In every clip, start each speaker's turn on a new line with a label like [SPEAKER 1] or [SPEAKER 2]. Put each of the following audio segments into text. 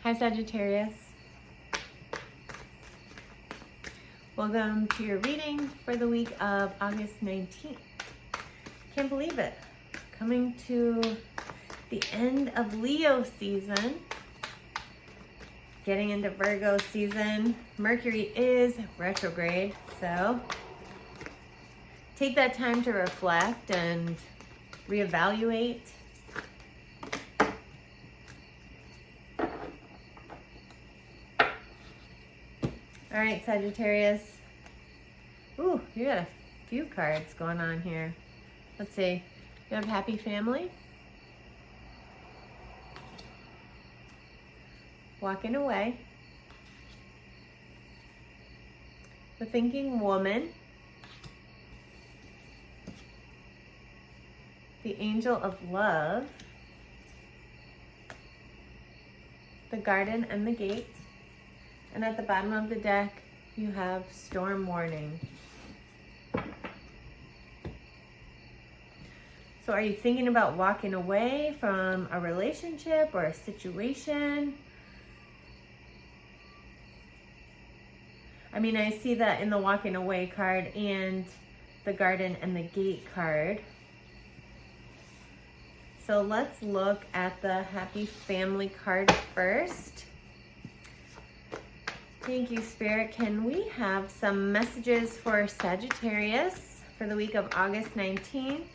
[SPEAKER 1] Hi Sagittarius. Welcome to your reading for the week of August 19th. Can't believe it. Coming to the end of Leo season. Getting into Virgo season. Mercury is retrograde, so take that time to reflect and reevaluate. All right, Sagittarius. Ooh, you got a few cards going on here. Let's see. You have happy family. Walking away. The thinking woman. The angel of love. The garden and the gate. And at the bottom of the deck, you have storm warning. So are you thinking about walking away from a relationship or a situation? I mean, I see that in the walking away card and the garden and the gate card. So let's look at the happy family card first. Thank you, Spirit. Can we have some messages for Sagittarius for the week of August 19th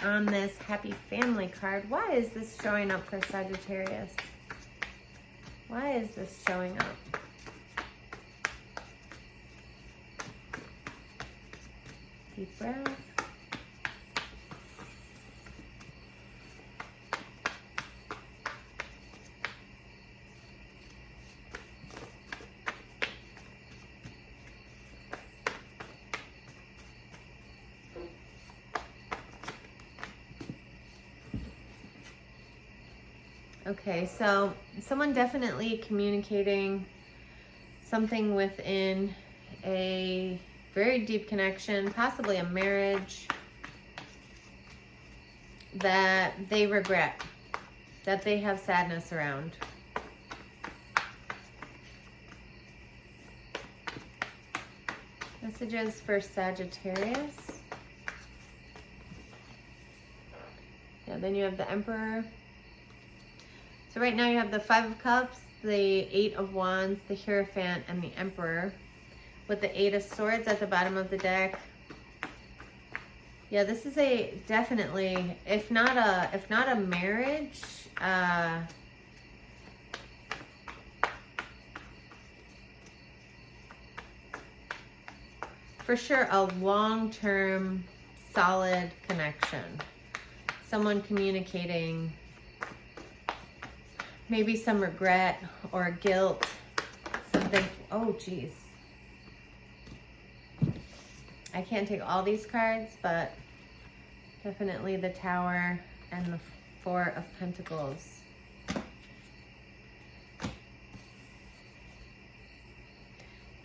[SPEAKER 1] on this happy family card? Why is this showing up for Sagittarius? Why is this showing up? Deep breath. Okay, so someone definitely communicating something within a very deep connection, possibly a marriage that they regret, that they have sadness around. Messages for Sagittarius. Yeah, then you have the Emperor. So right now you have the Five of Cups, the Eight of Wands, the Hierophant, and the Emperor, with the Eight of Swords at the bottom of the deck. Yeah, this is a definitely, if not a marriage, for sure a long-term, solid connection. Someone communicating maybe some regret or guilt, something. Oh, geez. I can't take all these cards, but definitely the Tower and the Four of Pentacles.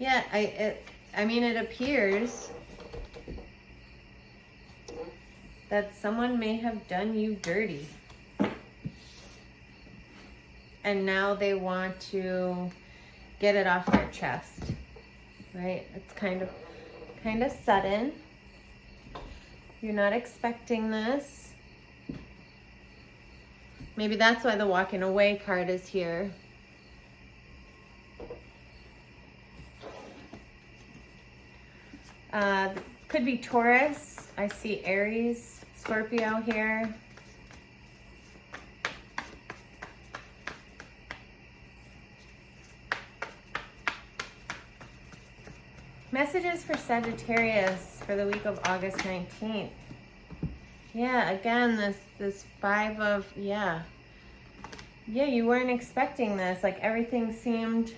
[SPEAKER 1] Yeah, I mean, it appears that someone may have done you dirty. And now they want to get it off their chest, right? It's kind of sudden. You're not expecting this. Maybe that's why the walking away card is here. Could be Taurus. I see Aries, Scorpio here. Messages for Sagittarius for the week of August 19th. Yeah, again, this Five of, yeah, you weren't expecting this. Like everything seemed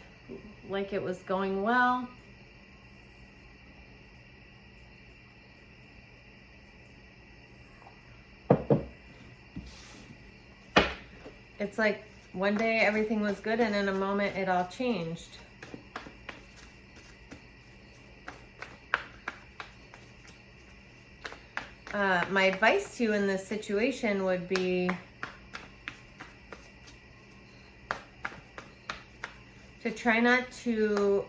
[SPEAKER 1] like it was going well. It's like one day everything was good and in a moment it all changed. My advice to you in this situation would be to try not to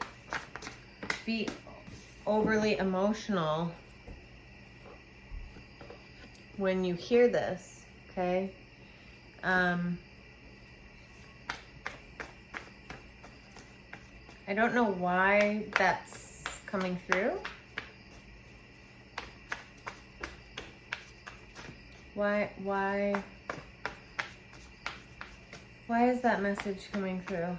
[SPEAKER 1] be overly emotional when you hear this, okay? I don't know why that's coming through. Why is that message coming through?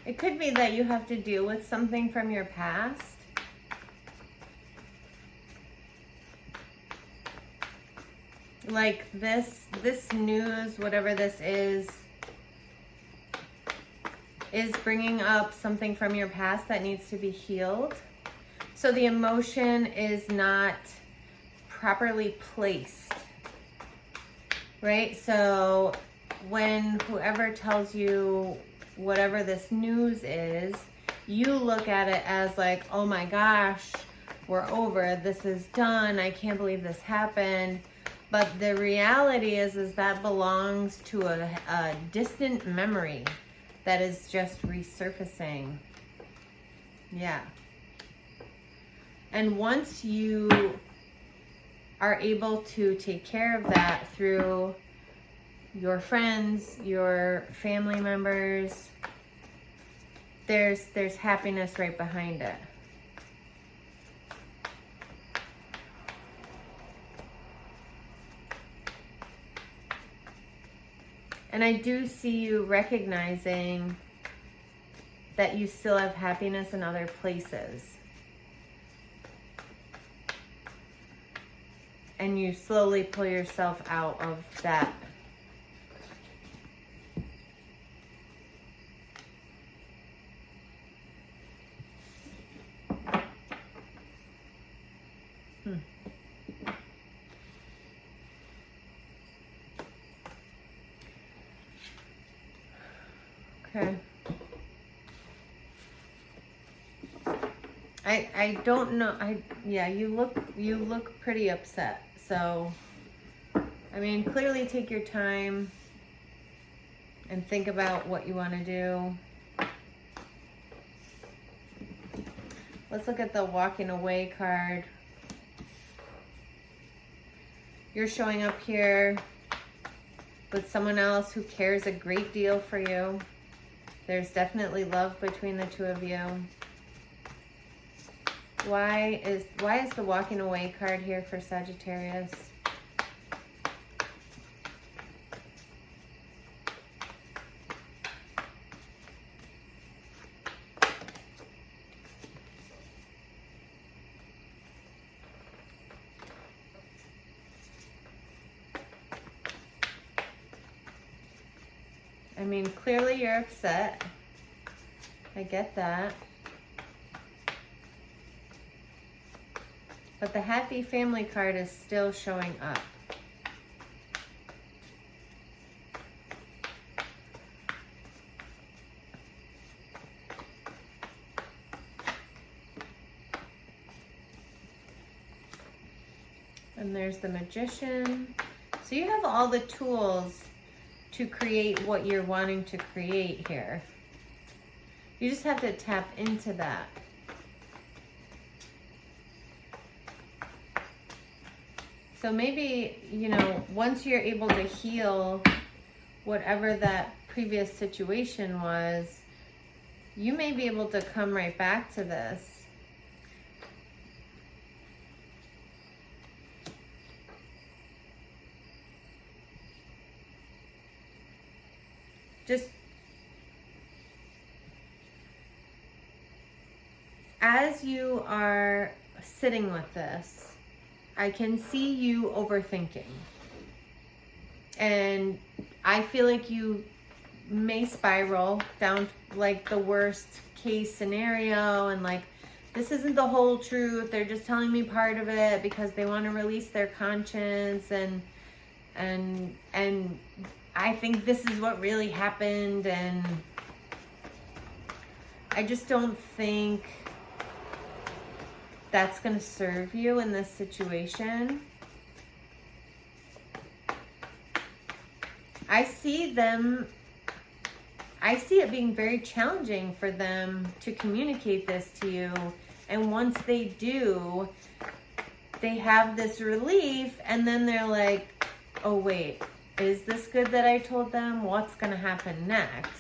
[SPEAKER 1] It could be that you have to deal with something from your past. Like this news, whatever this is bringing up something from your past that needs to be healed. So the emotion is not properly placed, right? So when whoever tells you whatever this news is, you look at it as like, oh my gosh, we're over, this is done, I can't believe this happened. But the reality is that belongs to a distant memory that is just resurfacing. Yeah. And once you are able to take care of that through your friends, your family members, there's happiness right behind it. And I do see you recognizing that you still have happiness in other places. And you slowly pull yourself out of that. Okay. I don't know. Yeah, you look pretty upset. So, I mean, clearly take your time and think about what you want to do. Let's look at the walking away card. You're showing up here with someone else who cares a great deal for you. There's definitely love between the two of you. Why is the walking away card here for Sagittarius? I mean, clearly you're upset. I get that. But the happy family card is still showing up. And there's the Magician. So you have all the tools to create what you're wanting to create here. You just have to tap into that. So maybe, you know, once you're able to heal whatever that previous situation was, you may be able to come right back to this. Just as you are sitting with this, I can see you overthinking. And I feel like you may spiral down like the worst case scenario and like this isn't the whole truth. They're just telling me part of it because they want to release their conscience, and I think this is what really happened, and I just don't think that's going to serve you in this situation. I see it being very challenging for them to communicate this to you. And once they do, they have this relief, and then they're like, oh wait, is this good that I told them? What's going to happen next?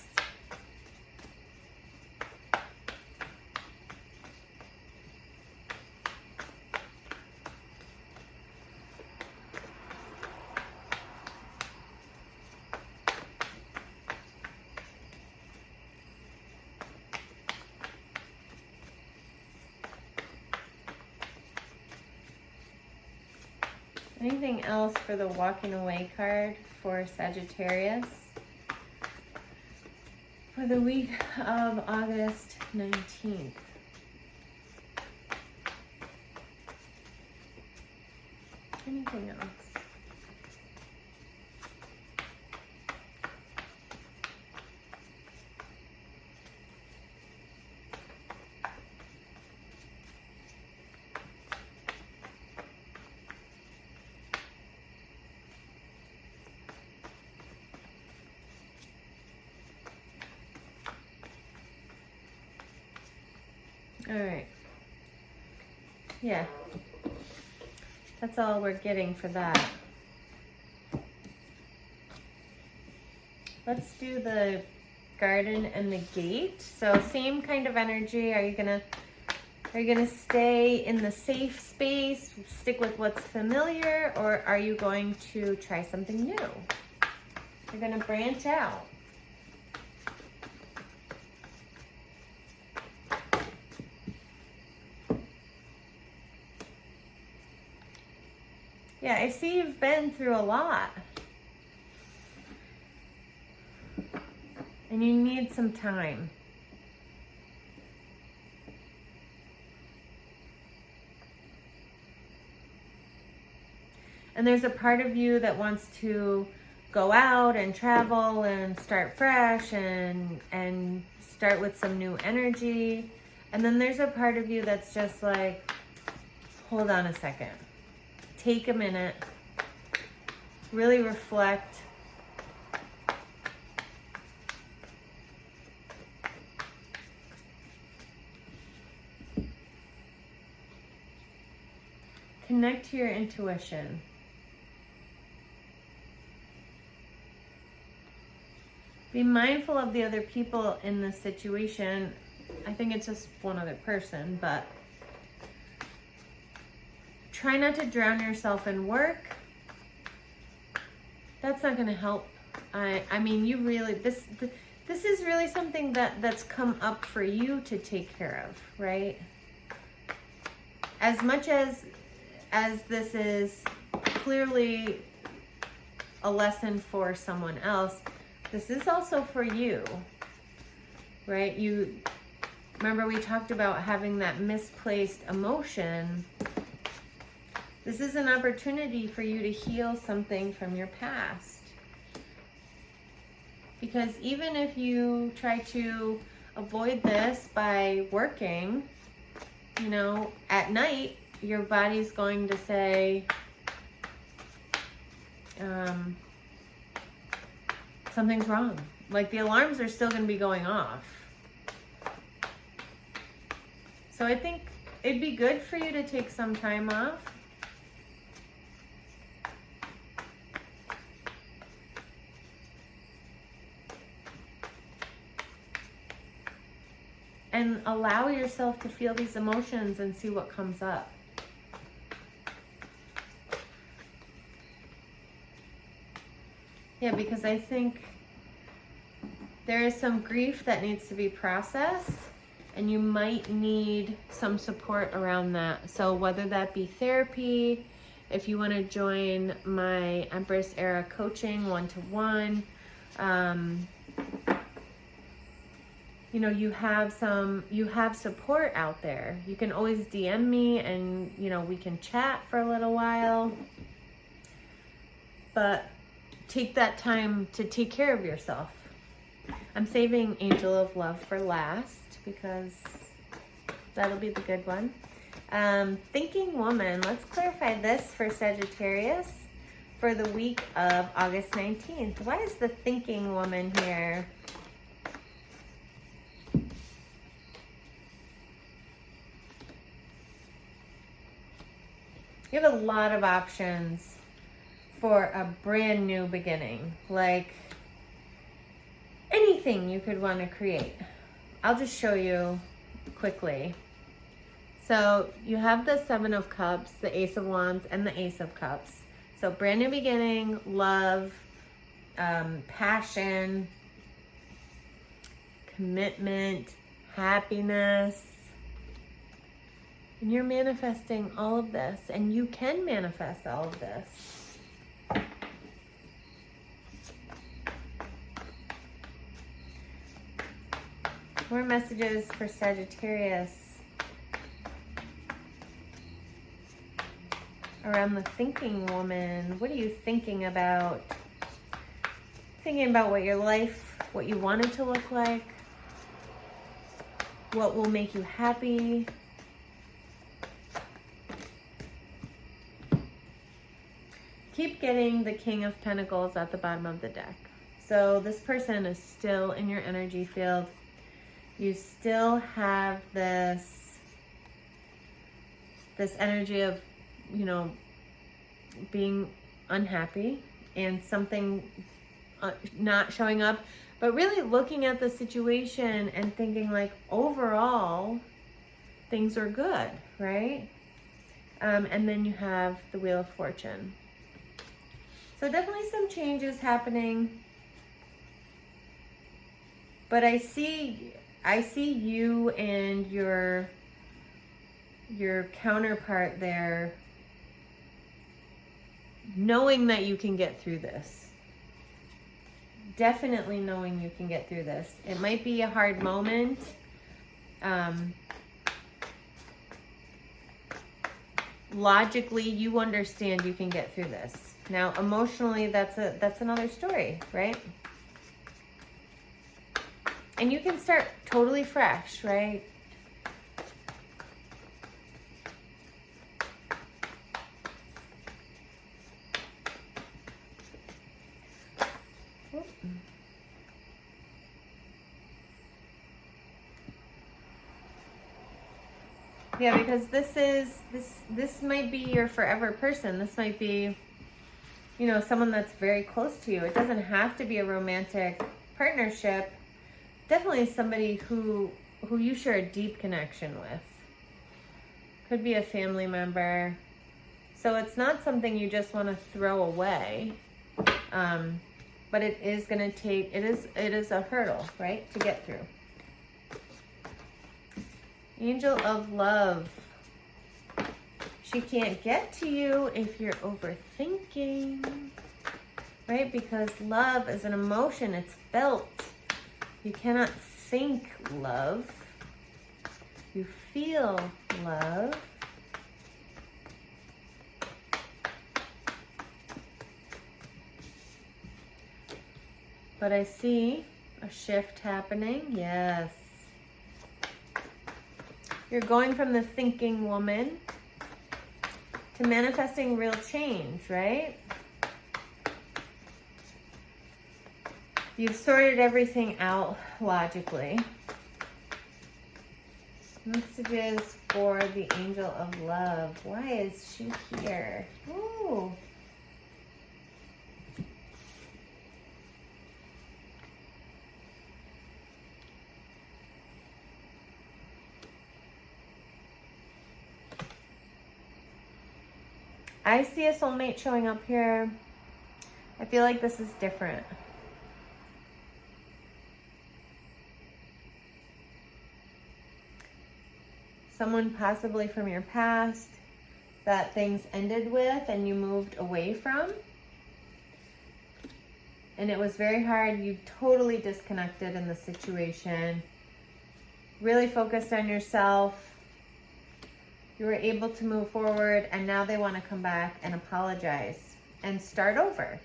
[SPEAKER 1] Anything else for the walking away card for Sagittarius for the week of August 19th? Anything else? All right. Yeah. That's all we're getting for that. Let's do the garden and the gate. So same kind of energy. Are you gonna stay in the safe space, stick with what's familiar, or are you going to try something new? You're gonna branch out. Yeah, I see you've been through a lot. And you need some time. And there's a part of you that wants to go out and travel and start fresh and start with some new energy. And then there's a part of you that's just like, hold on a second. Take a minute, really reflect. Connect to your intuition. Be mindful of the other people in this situation. I think it's just one other person, but try not to drown yourself in work. That's not going to help. I mean, you really, this is really something that's come up for you to take care of, right? As much as this is clearly a lesson for someone else, this is also for you, right? You remember we talked about having that misplaced emotion. This is an opportunity for you to heal something from your past. Because even if you try to avoid this by working, you know, at night, your body's going to say, something's wrong. Like the alarms are still going to be going off. So I think it'd be good for you to take some time off. And allow yourself to feel these emotions and see what comes up. Yeah, because I think there is some grief that needs to be processed, and you might need some support around that. So whether that be therapy, if you want to join my Empress Era coaching one-to-one, you know, you have support out there. You can always DM me and, you know, we can chat for a little while. But take that time to take care of yourself. I'm saving Angel of Love for last because that'll be the good one. Thinking Woman. Let's clarify this for Sagittarius for the week of August 19th. Why is the Thinking Woman here? You have a lot of options for a brand new beginning, like anything you could want to create. I'll just show you quickly. So you have the Seven of Cups, the Ace of Wands, and the Ace of Cups. So brand new beginning, love, passion, commitment, happiness. And you're manifesting all of this, and you can manifest all of this. More messages for Sagittarius around the Thinking Woman. What are you thinking about? Thinking about what your life, what you want it to look like, what will make you happy. Keep getting the King of Pentacles at the bottom of the deck. So this person is still in your energy field. You still have this energy of, you know, being unhappy and something not showing up, but really looking at the situation and thinking like overall things are good, right? And then you have the Wheel of Fortune. So definitely some changes happening, but I see you and your counterpart there knowing that you can get through this. Definitely knowing you can get through this. It might be a hard moment. Logically, you understand you can get through this. Now, emotionally, that's another story, right? And you can start totally fresh, right? Yeah, because this might be your forever person. This might be, you know, someone that's very close to you. It doesn't have to be a romantic partnership. Definitely somebody who you share a deep connection with. Could be a family member. So it's not something you just want to throw away. But it is going to take, it is a hurdle, right, to get through. Angel of Love. She can't get to you if you're overthinking, right? Because love is an emotion. It's felt. You cannot think love. You feel love. But I see a shift happening. Yes. You're going from the thinking woman to manifesting real change, right? You've sorted everything out logically. Messages for the Angel of Love. Why is she here? Ooh. I see a soulmate showing up here. I feel like this is different. Someone possibly from your past that things ended with and you moved away from. And it was very hard. You totally disconnected in the situation. really focused on yourself. You were able to move forward, and now they want to come back and apologize and start over.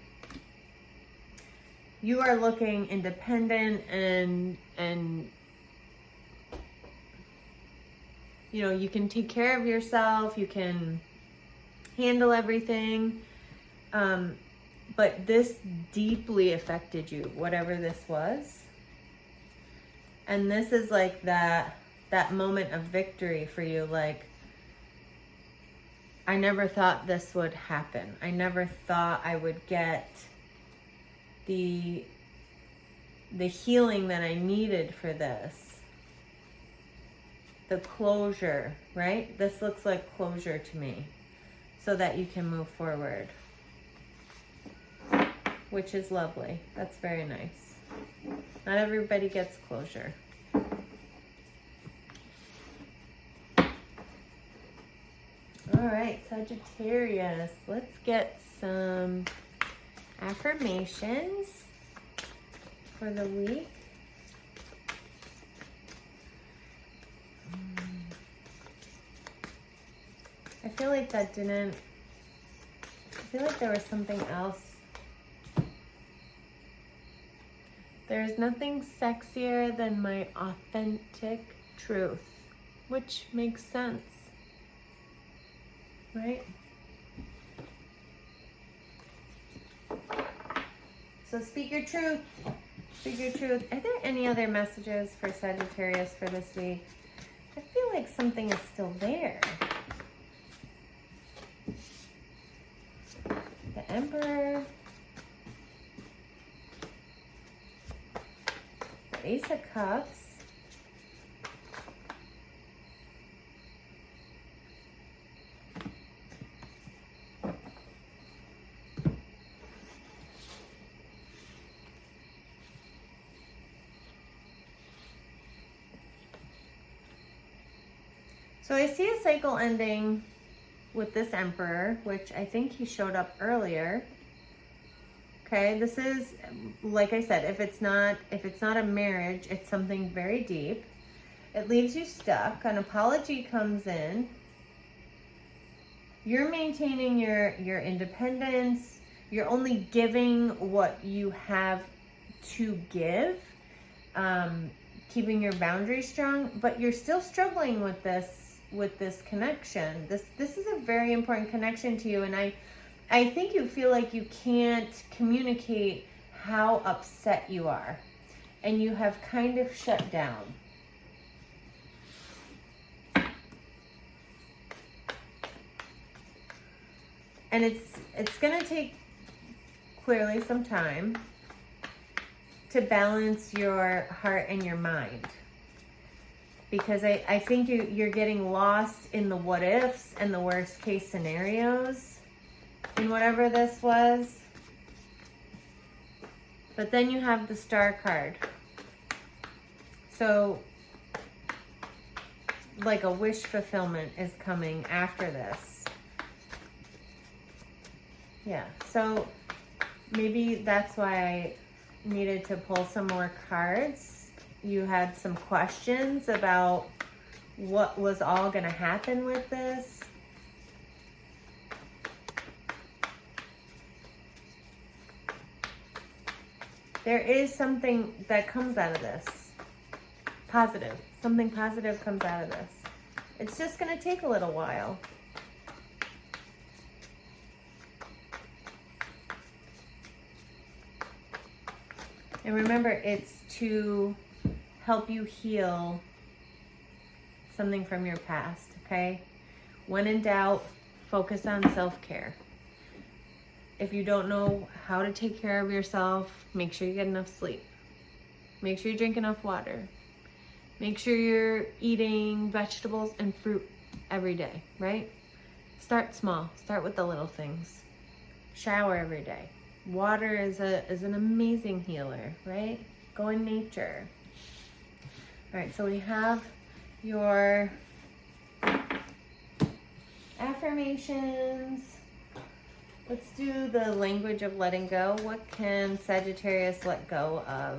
[SPEAKER 1] You are looking independent and you know, you can take care of yourself, you can handle everything. But this deeply affected you, whatever this was. And this is like that moment of victory for you. Like, I never thought this would happen. I never thought I would get the healing that I needed for this. The closure, right? This looks like closure to me, so that you can move forward, which is lovely. That's very nice. Not everybody gets closure. All right, Sagittarius, let's get some affirmations for the week. I feel like that didn't, I feel like there was something else. There's nothing sexier than my authentic truth, which makes sense, right? So speak your truth. Speak your truth. Are there any other messages for Sagittarius for this week? I feel like something is still there. The Emperor. The Ace of Cups. So I see a cycle ending with this Emperor, which I think he showed up earlier. Okay, this is, like I said, if it's not a marriage, it's something very deep. It leaves you stuck. An apology comes in. You're maintaining your independence. You're only giving what you have to give, keeping your boundaries strong, but you're still struggling with this connection. This is a very important connection to you, and I think you feel like you can't communicate how upset you are, and you have kind of shut down. And it's going to take clearly some time to balance your heart and your mind. Because I think you're getting lost in the what ifs and the worst case scenarios in whatever this was. But then you have the Star card. So like a wish fulfillment is coming after this. Yeah, so maybe that's why I needed to pull some more cards. You had some questions about what was all going to happen with this. There is something that comes out of this. Positive. Something positive comes out of this. It's just going to take a little while. And remember, it's to help you heal something from your past, okay? When in doubt, focus on self-care. If you don't know how to take care of yourself, make sure you get enough sleep. Make sure you drink enough water. Make sure you're eating vegetables and fruit every day, right? Start small. Start with the little things. Shower every day. Water is an amazing healer, right? Go in nature. All right, so we have your affirmations. Let's do the language of letting go. What can Sagittarius let go of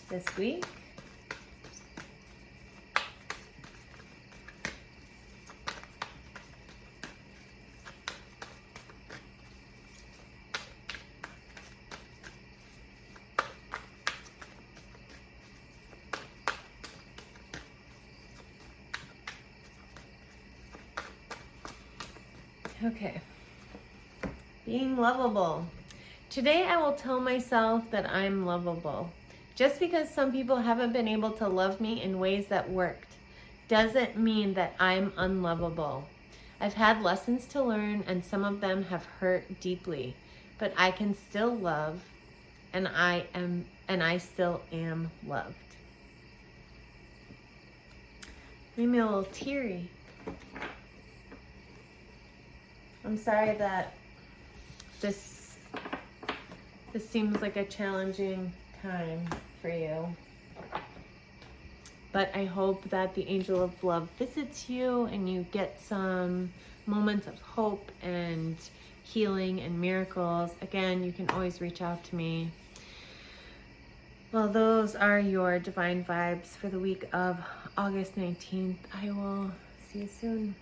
[SPEAKER 1] this week? Okay. Being lovable. Today I will tell myself that I'm lovable. Just because some people haven't been able to love me in ways that worked doesn't mean that I'm unlovable. I've had lessons to learn and some of them have hurt deeply, but I can still love and I still am loved. Made me a little teary. I'm sorry that this seems like a challenging time for you. But I hope that the angel of love visits you and you get some moments of hope and healing and miracles. Again, you can always reach out to me. Well, those are your divine vibes for the week of August 19th. I will see you soon.